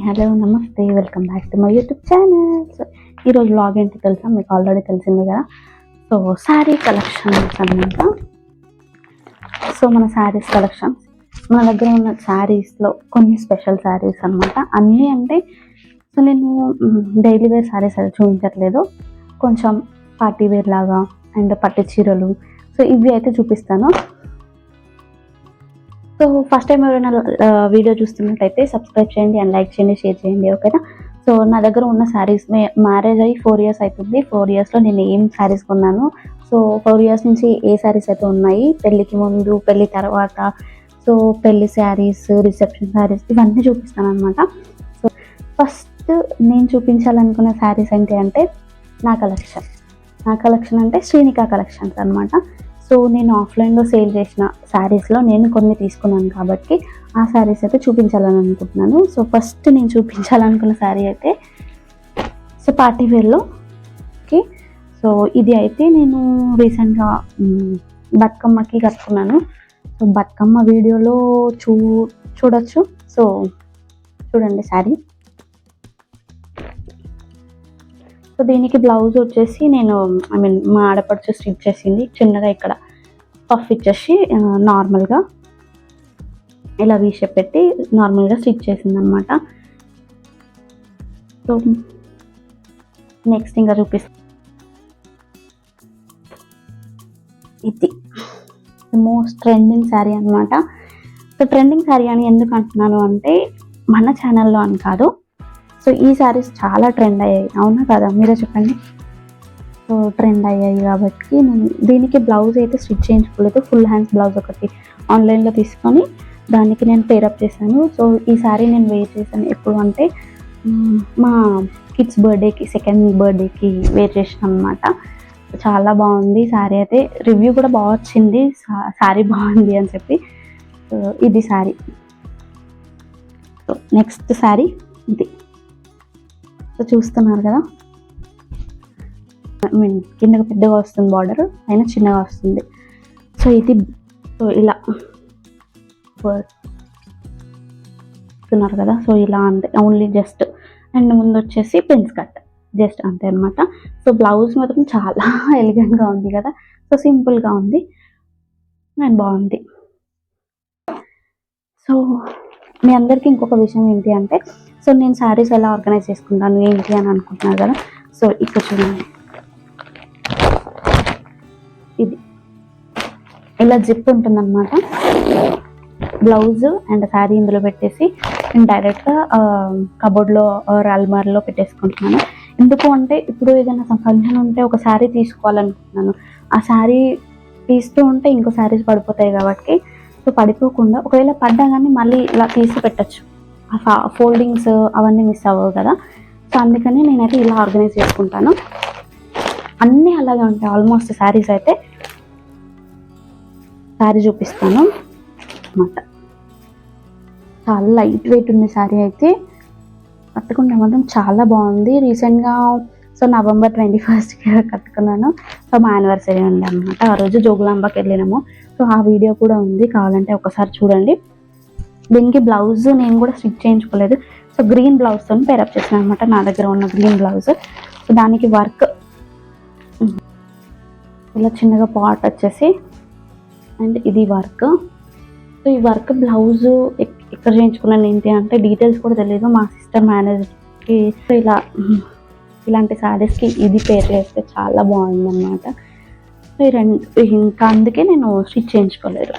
Hello నమస్తే, welcome back to my YouTube channel. So ఈరోజు vlog ఏంటి తెలుసా, మీకు ఆల్రెడీ తెలిసిందే కదా. సో శారీ కలెక్షన్స్ అనమాట. సో మన శారీస్ కలెక్షన్స్, మన దగ్గర ఉన్న శారీస్లో కొన్ని స్పెషల్ శారీస్ అనమాట. అన్నీ అంటే సో నేను డైలీ వేర్ శారీస్ అది చూపించట్లేదు, కొంచెం పార్టీ వేర్ లాగా అండ్ పట్టు చీరలు, సో ఇవి అయితే చూపిస్తాను. సో ఫస్ట్ టైం ఎవరైనా వీడియో చూస్తున్నట్టయితే సబ్స్క్రైబ్ చేయండి అండ్ లైక్ చేయండి, షేర్ చేయండి, ఓకేనా. సో నా దగ్గర ఉన్న శారీస్, మ్యారేజ్ అయ్యి 4 years అవుతుంది. 4 yearsలో నేను ఏం శారీస్ కొన్నాను, సో 4 years నుంచి ఏ శారీస్ అయితే ఉన్నాయి, పెళ్ళికి ముందు, పెళ్ళి తర్వాత, సో పెళ్ళి శారీస్, రిసెప్షన్ శారీస్, ఇవన్నీ చూపిస్తాను అనమాట. సో ఫస్ట్ నేను చూపించాలనుకున్న శారీస్ ఏంటి అంటే నా కలెక్షన్ అంటే శ్రీనికా కలెక్షన్స్ అనమాట. సో నేను ఆఫ్లైన్లో సేల్ చేసిన శారీస్లో నేను కొన్ని తీసుకున్నాను కాబట్టి ఆ శారీస్ అయితే చూపించాలని అనుకుంటున్నాను. సో ఫస్ట్ నేను చూపించాలనుకున్న శారీ అయితే సో పార్టీ వేర్లో ఓకే. సో ఇది అయితే నేను రీసెంట్గా బతుకమ్మకి కట్టుకున్నాను. సో బతుకమ్మ వీడియోలో చూడొచ్చు. సో చూడండి శారీ. సో దీనికి బ్లౌజ్ వచ్చేసి నేను మా ఆడపడుచు స్టిచ్ చేసింది. చిన్నగా ఇక్కడ పఫ్ ఇచ్చేసి నార్మల్గా ఇలా వీషేప్ పెట్టి నార్మల్గా స్టిచ్ చేసింది అనమాట. సో నెక్స్ట్ ఇంకా చూపిస్తాను, ఇది మోస్ట్ ట్రెండింగ్ శారీ అనమాట. సో ట్రెండింగ్ శారీ అని ఎందుకు అంటున్నాను అంటే మన ఛానల్లో అని కాదు, సో ఈ శారీస్ చాలా ట్రెండ్ అయ్యాయి, అవునా కదా, మీరే చెప్పండి. సో ట్రెండ్ అయ్యాయి కాబట్టి నేను దీనికి బ్లౌజ్ అయితే స్టిచ్ చేయించుకోలేదు, ఫుల్ హ్యాండ్స్ బ్లౌజ్ ఒకటి ఆన్లైన్లో తీసుకొని దానికి నేను పేరప్ చేశాను. సో ఈ శారీ నేను వేర్ చేశాను ఎప్పుడు అంటే మా కిడ్స్ బర్త్డేకి, సెకండ్ బర్త్డేకి వేర్ చేసాను అనమాట. చాలా బాగుంది శారీ అయితే, రివ్యూ కూడా బాగా వచ్చింది, శారీ బాగుంది అని చెప్పి. సో ఇది శారీ. సో నెక్స్ట్ శారీ ఇది. సో చూస్తున్నారు కదా, కిందగా పెద్దగా వస్తుంది బార్డర్, పైన చిన్నగా వస్తుంది. సో ఇది సో ఇలా చూస్తున్నారు కదా. సో ఇలా అంతే, ఓన్లీ జస్ట్ అండ్ ముందు వచ్చేసి ప్రిన్స్ కట్, జస్ట్ అంతే అనమాట. సో బ్లౌజ్ మాత్రం చాలా ఎలిగెంట్గా ఉంది కదా, సో సింపుల్గా ఉంది అండ్ బాగుంది. సో మీ అందరికీ ఇంకొక విషయం ఏంటి అంటే, సో నేను శారీస్ ఎలా ఆర్గనైజ్ చేసుకుంటాను ఏంటి అని అనుకుంటున్నారు కదా. సో ఇక్కడ చూడండి, ఇది ఇలా జిప్ ఉంటుందన్నమాట. బ్లౌజ్ అండ్ శారీ ఇందులో పెట్టేసి నేను డైరెక్ట్గా కబోర్డ్లో అల్మార్లో పెట్టేసుకుంటున్నాను. ఎందుకు అంటే ఇప్పుడు ఏదైనా ఫంక్షన్ ఉంటే ఒక శారీ తీసుకోవాలనుకుంటున్నాను, ఆ శారీ తీస్తూ ఉంటే ఇంకో శారీస్ పడిపోతాయి కాబట్టి, సో పడిపోకుండా ఒకవేళ పడ్డా కానీ మళ్ళీ ఇలా తీసి పెట్టచ్చు, ఫోల్డింగ్స్ అవన్నీ మిస్ అవ్వవు కదా. సో అందుకని నేనైతే ఇలా ఆర్గనైజ్ చేసుకుంటాను. అన్నీ అలాగే ఉంటాయి ఆల్మోస్ట్ శారీస్ అయితే. శారీ చూపిస్తాను అన్నమాట. చాలా లైట్ వెయిట్ ఉంది శారీ అయితే, కట్టుకుంటే మాత్రం చాలా బాగుంది. రీసెంట్గా సో November 21st కట్టుకున్నాను. సో మా యానివర్సరీ ఉంది అనమాట. ఆ రోజు జోగులాంబకి వెళ్ళినాము. సో ఆ వీడియో కూడా ఉంది, కావాలంటే ఒకసారి చూడండి. దీనికి బ్లౌజ్ నేను కూడా స్టిచ్ చేయించుకోలేదు, సో గ్రీన్ బ్లౌజ్తో పేరప్ చేసాను అనమాట. నా దగ్గర ఉన్న గ్రీన్ బ్లౌజ్. సో దానికి వర్క్ ఇలా చిన్నగా పాట్ వచ్చేసి అండ్ ఇది వర్క్. సో ఈ వర్క్ బ్లౌజ్ ఎక్కడ చేయించుకున్నాను ఏంటి అంటే డీటెయిల్స్ కూడా తెలియదు. మా సిస్టర్ మ్యారేజ్కి ఇలా ఇలాంటి శారీస్కి ఇది పేర్ చేస్తే చాలా బాగుందన్నమాట. సో ఈ రెండు ఇంకా అందుకే నేను స్టిచ్ చేయించుకోలేదు.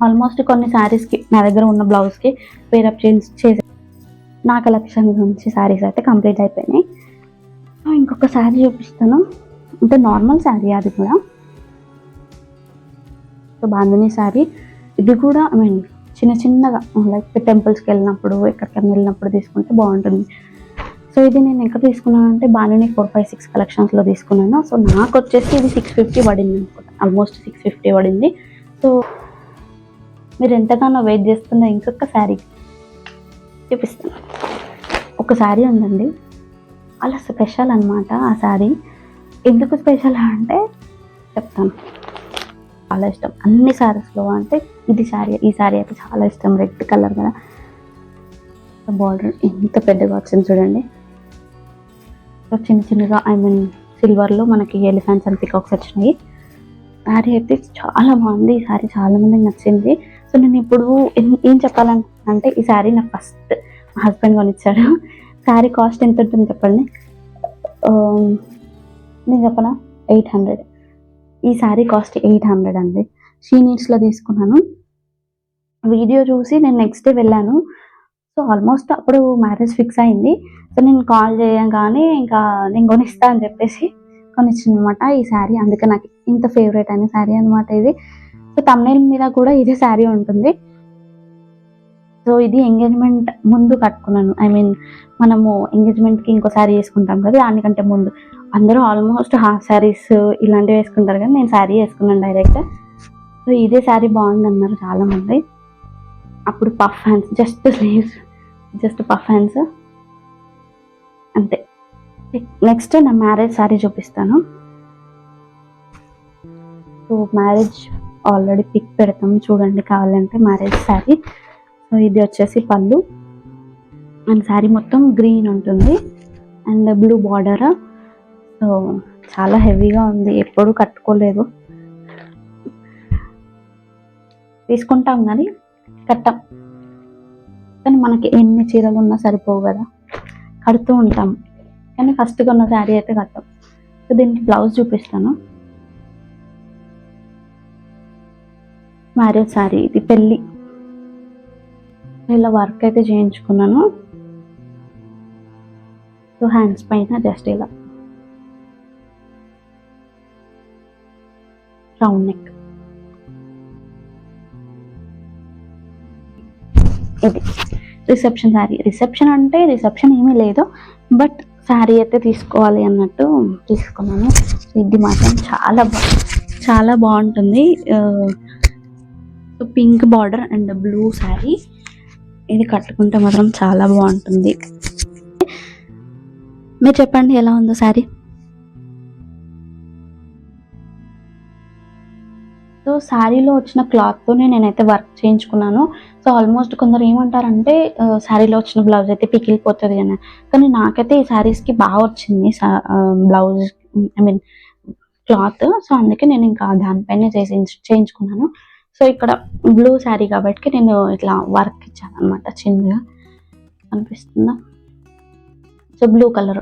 ఆల్మోస్ట్ కొన్ని శారీస్కి నా దగ్గర ఉన్న బ్లౌజ్కి పేరప్ చేసి నా కలెక్షన్ నుంచి శారీస్ అయితే కంప్లీట్ అయిపోయినాయి. ఇంకొక శారీ చూపిస్తాను, అంటే నార్మల్ శారీ అది కూడా. సో బాందిని శారీ, ఇది కూడా చిన్నగా లైక్ టెంపుల్స్కి వెళ్ళినప్పుడు ఎక్కడికైనా వెళ్ళినప్పుడు తీసుకుంటే బాగుంటుంది. సో ఇది నేను ఎక్కడ తీసుకున్నానంటే బాందిని 456 కలెక్షన్స్లో తీసుకున్నాను. సో నాకు వచ్చేసి ఇది 650 పడింది అనుకుంటా, ఆల్మోస్ట్ 650 పడింది. సో మీరు ఎంతగానో వెయిట్ చేస్తున్న ఇంకొక శారీ చూపిస్తాను. ఒక శారీ ఉందండి, అలా స్పెషల్ అనమాట. ఆ శారీ ఎందుకు స్పెషల్ అంటే చెప్తాను. చాలా ఇష్టం అన్ని శారీస్లో అంటే ఈ శారీ అయితే చాలా ఇష్టం. రెడ్ కలర్ కదా, బార్డర్ ఎంత పెద్దగా వచ్చింది చూడండి. సో చిన్న చిన్నగా సిల్వర్లో మనకి ఎలిఫెంట్స్ అండ్ పికాక్స్ వచ్చినాయి. శారీ అయితే చాలా బాగుంది. ఈ శారీ చాలా మందికి నచ్చింది. సో నేను ఇప్పుడు ఏం చెప్పాలంటే ఈ శారీ నాకు ఫస్ట్ మా హస్బెండ్ కొనిచ్చాడు. శారీ కాస్ట్ ఎంత ఉంటుంది చెప్పండి? నేను చెప్పనా? 800. ఈ శారీ కాస్ట్ 800 అండి. షీ నీడ్స్లో తీసుకున్నాను. వీడియో చూసి నేను నెక్స్ట్ డే వెళ్ళాను. సో ఆల్మోస్ట్ అప్పుడు మ్యారేజ్ ఫిక్స్ అయింది. సో నేను కాల్ చేయగానే ఇంకా నేను కొనిస్తా అని చెప్పేసి కొనిచ్చింది అనమాట ఈ శారీ. అందుకే నాకు ఇంత ఫేవరెట్ అయిన శారీ అనమాట ఇది. సో తమ్నైల్ మీద కూడా ఇదే శారీ ఉంటుంది. సో ఇది ఎంగేజ్మెంట్ ముందు కట్టుకున్నాను. మనము ఎంగేజ్మెంట్కి ఇంకో శారీ వేసుకుంటాం కదా, దానికంటే ముందు. అందరూ ఆల్మోస్ట్ హాఫ్ శారీస్ ఇలాంటివి వేసుకుంటారు కానీ నేను శారీ వేసుకున్నాను డైరెక్ట్. సో ఇదే శారీ బాగుంది అన్నారు చాలామంది. అప్పుడు puff hands, just sleeves, just puff hands అంతే. నెక్స్ట్ నా మ్యారేజ్ శారీ చూపిస్తాను. సో మ్యారేజ్ ఆల్రెడీ పిక్ పెడతాం చూడండి కావాలంటే. మ్యారేజ్ శారీ. సో ఇది వచ్చేసి పళ్ళు అండ్ శారీ మొత్తం గ్రీన్ ఉంటుంది అండ్ బ్లూ బార్డర్. సో చాలా హెవీగా ఉంది, ఎప్పుడూ కట్టుకోలేదు. తీసుకుంటాం కానీ కట్టాం. కానీ మనకి ఎన్ని చీరలు ఉన్నా సరిపోవు కదా, కడుతూ ఉంటాం. కానీ ఫస్ట్ కొన్న శారీ అయితే కట్టాం. సో దీనికి బ్లౌజ్ చూపిస్తాను. మ్యారేజ్ శారీ ఇది, పెళ్ళి. ఇలా వర్క్ అయితే చేయించుకున్నాను. సో హ్యాండ్స్ పైన జస్ట్ ఇలా రౌండ్ నెక్. ఇది రిసెప్షన్ శారీ. రిసెప్షన్ అంటే రిసెప్షన్ ఏమీ లేదు, బట్ శారీ అయితే తీసుకోవాలి అన్నట్టు తీసుకున్నాను. ఇది మాత్రం చాలా బాగుంటుంది. Pink border and blue sari. ఇది కట్టుకుంటే మాత్రం చాలా బాగుంటుంది. మీరు చెప్పండి ఎలా ఉందో శారీ. సో శారీలో వచ్చిన క్లాత్తోనే నేనైతే వర్క్ చేయించుకున్నాను. సో ఆల్మోస్ట్ కొందరు ఏమంటారంటే శారీలో వచ్చిన బ్లౌజ్ అయితే పికిలిపోతుంది అని, కానీ నాకైతే ఈ శారీస్కి బాగా వచ్చింది బ్లౌజ్, క్లాత్. సో అందుకే నేను ఇంకా దానిపైనే చేయించుకున్నాను. సో ఇక్కడ బ్లూ శారీ కాబట్టి నేను ఇట్లా వర్క్ ఇచ్చాను అనమాట, చిన్నగా అనిపిస్తుందా. So blue colour.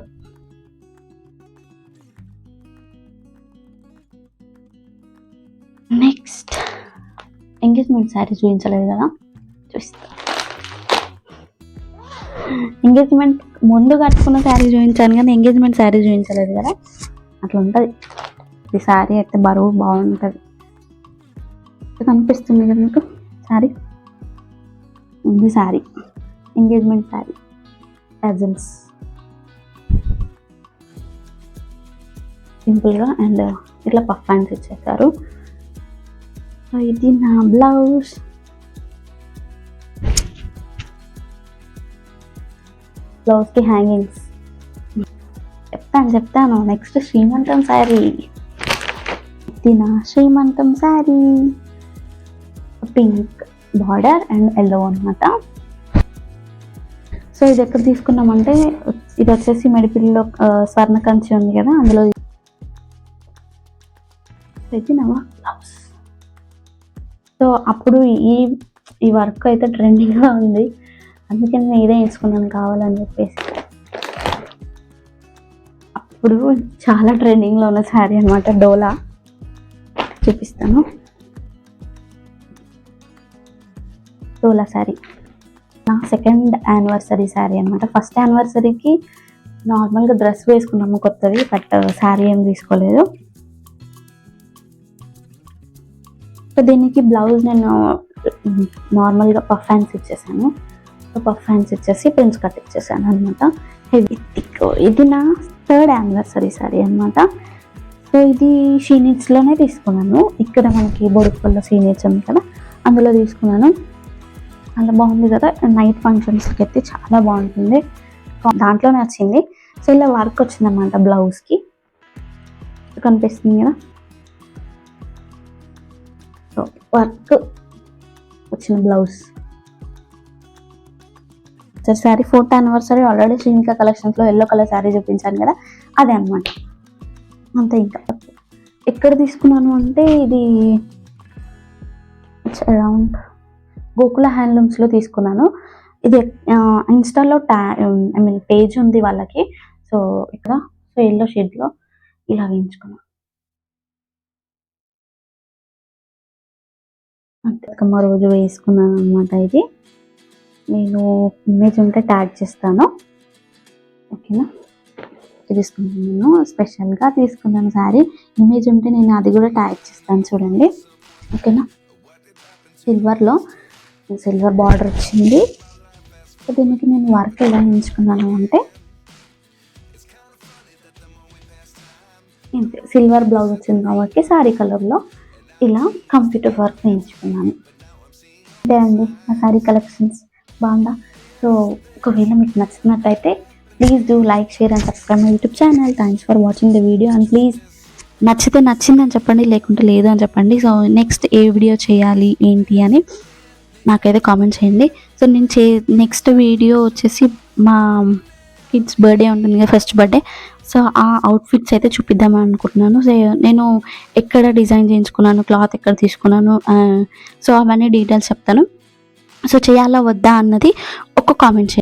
Next engagement sari చూపించలేదు కదా, చూస్తా. ఎంగేజ్మెంట్ ముందు కట్టుకున్న శారీ చూపించాను కానీ ఎంగేజ్మెంట్ శారీ చూపించలేదు కదా, అట్లా ఉంటుంది. ఈ శారీ అయితే బరువు బాగుంటుంది. కనిపిస్తుంది కదా మీకు శారీ. ఇది శారీ, ఎంగేజ్మెంట్ శారీ, టజల్స్ సింపుల్గా అండ్ ఇట్లా పఫ్ హ్యాండ్స్ ఇచ్చేసారు. సో ఇది నా బ్లౌజ్. బ్లౌజ్కి హ్యాంగింగ్స్ చెప్తాను. నెక్స్ట్ శ్రీమంతం శారీ. ఇది నా శ్రీమంతం sari. Pink border and yellow అనమాట. సో ఇది ఎక్కడ తీసుకున్నామంటే, ఇది వచ్చేసి మెడిపిల్లో స్వర్ణ కంచి ఉంది కదా, అందులో. ఇది నా బ్లౌజ్. సో అప్పుడు ఈ వర్క్ అయితే ట్రెండింగ్గా ఉంది, అందుకే నేను ఇదే వేసుకున్నాను కావాలని చెప్పేసి. అప్పుడు చాలా ట్రెండింగ్లో ఉన్న శారీ అనమాట, డోలా. చూపిస్తాను. డోలా శారీ నా సెకండ్ యానివర్సరీ శారీ అనమాట. ఫస్ట్ యానివర్సరీకి నార్మల్గా డ్రెస్ వేసుకున్నాము కొత్తది, బట్ శారీ ఏం తీసుకోలేదు. సో దీనికి బ్లౌజ్ నేను నార్మల్గా పఫ్ హ్యాండ్స్ ఇచ్చేసాను. సో పఫ్ హ్యాండ్స్ ఇచ్చేసి ప్రిన్స్ కట్ ఇచ్చేసాను అనమాట. Heavy thick. ఇది నా థర్డ్ యానివర్సరీ శారీ అనమాట. సో ఇది షీ నీడ్స్లోనే తీసుకున్నాను. ఇక్కడ మనకి బొడుపుల్లో షీ నీడ్స్ ఉంది కదా, అందులో తీసుకున్నాను. చాలా బాగుంది కదా, నైట్ ఫంక్షన్స్కి అయితే చాలా బాగుంటుంది, దాంట్లోనే వచ్చింది. సో ఇలా వర్క్ వచ్చిందన్నమాట బ్లౌజ్కి, కనిపిస్తుంది కదా. సో వర్క్ వచ్చిన blouse anniversary sari, 4th anniversary already Srinika కలెక్షన్స్లో ఎల్లో కలర్ శారీ చూపించాను కదా, అదే అనమాట. అంతే. ఇంకా ఎక్కడ తీసుకున్నాను అంటే ఇది అరౌండ్ గోకుల హ్యాండ్లూమ్స్లో తీసుకున్నాను. ఇది ఇన్స్టాలో పేజ్ ఉంది వాళ్ళకి. సో ఇక్కడ ఎల్లో షేడ్లో ఇలా వేయించుకున్నాను. బతుకమ్మ రోజు వేసుకున్నాను అనమాట. ఇది నేను ఇమేజ్ ఉంటే ట్యాగ్ చేస్తాను, ఓకేనా. తీసుకున్నాను, స్పెషల్గా తీసుకున్నాను శారీ. ఇమేజ్ ఉంటే నేను అది కూడా ట్యాగ్ చేస్తాను చూడండి, ఓకేనా. సిల్వర్ బార్డర్ వచ్చింది. దీనికి నేను వర్క్ ఎలా ఎంచుకున్నాను అంటే సిల్వర్ బ్లౌజ్ వచ్చింది కాబట్టి శారీ కలర్లో ఇలా కంప్యూటర్ వర్క్ ఎంచుకున్నాను. అంతే అండి నా శారీ కలెక్షన్స్. బాగుందా? సో ఒకవేళ మీకు నచ్చినట్టయితే please do like, share and subscribe my YouTube channel. Thanks for watching the video and please నచ్చితే నచ్చిందని చెప్పండి, లేకుంటే లేదు అని చెప్పండి. సో నెక్స్ట్ ఏ వీడియో చేయాలి ఏంటి అని నాకైతే కామెంట్ చేయండి. సో నేను నెక్స్ట్ వీడియో వచ్చేసి మా కిడ్స్ బర్త్డే ఉంటుంది కదా, ఫస్ట్ బర్త్డే. సో ఆ అవుట్ఫిట్స్ అయితే చూపిద్దామని అనుకుంటున్నాను. సో నేను ఎక్కడ డిజైన్ చేయించుకున్నాను, క్లాత్ ఎక్కడ తీసుకున్నాను, సో అవన్నీ డీటెయిల్స్ చెప్తాను. సో చేయాలా వద్దా అన్నది ఒక కామెంట్ చేయండి.